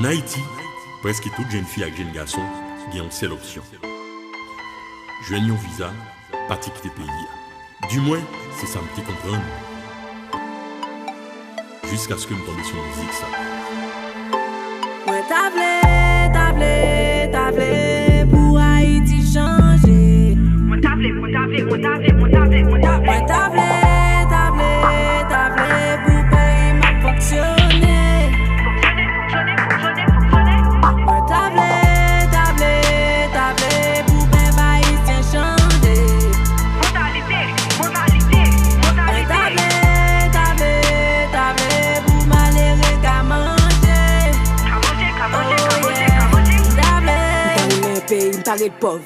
En Haïti, presque toute jeune fille et jeune garçon ont une seule option. Joignent un visa, partir quitter le pays. Du moins, c'est ça que je comprends. Jusqu'à ce que je tombe sur une musique ça. Moi tablé pour Haïti changer. Moi tablé pour pays m'a fonctionner. Moi tablé pour pays haïtien changer. Moi tablé pour malheureux qu'à manger. Pays m't'arrêt pauvre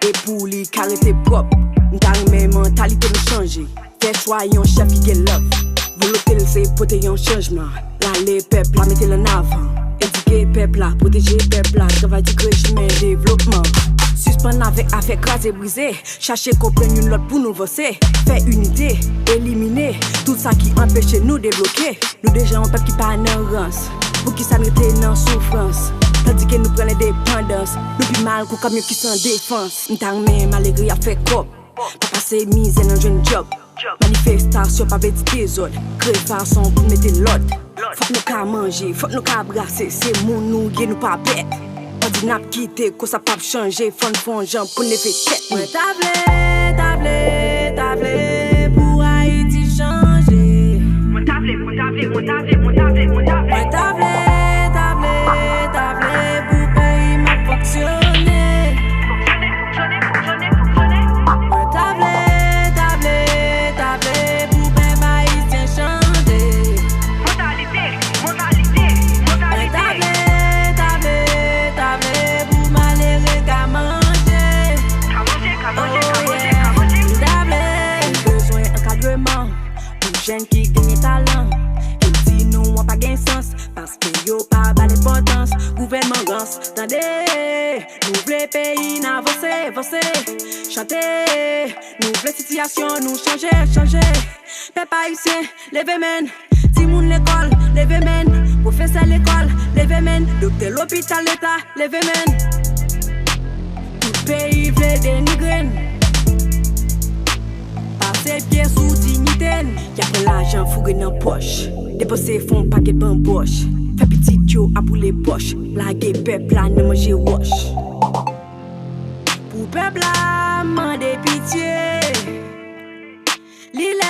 et pour lui carité propre m't'arrêt mentalité nous changer fait choix yon chef qui get love volonté c'est porter un changement là les peuples la mettez en avant éduquer peuple là protéger peuple là travail du chemin développement suspendre avec affaire craser briser chercher comprendre une l'autre pour nous avancer faire unité éliminer tout ça qui empêche nous débloquer nous déjà un peuple qui pas en errance pour qui ça n'était dans souffrance. Tandis que nous prenons l'indépendance, nous plus mal qu'au camion qui sans défense. Nous t'en même malgré à faire cop, pas passer mise dans un jeune job. Manifestation pas bête des autres, créer façon pour mettre l'autre. Faut nous qu'à manger, faut nous qu'à brasser, c'est mon nous y nous pas bête. On dit n'a pas quitter, qu'on ça pas changer, fond jambe pour ne faire tête. Moi tablé pour Haïti changer. Moi tablé pour pays m'a fonctionner. Moi tablé pour pays haïtien changer. Moi tablé pour malheureux qu'à manger. Besoin d'encadrement pour jeunes qui gagnent talent. On pas gain sens parce que yo pas d'importance gouvernement rance tendez nous voulons pays avancer chanter nous voulons situation nous changer peuple haïtien levez men ti moun l'école levez men professeur l'école levez men docteur l'hôpital l'état levez men tout pays veut dénigrer passer pied sous dignité y'a pas l'argent fougué dans poche dépenser fonds paquet de bamboche fait petit yo à pour les poches laguer peuple là ne manger wash pour peuple là demander pitié l'île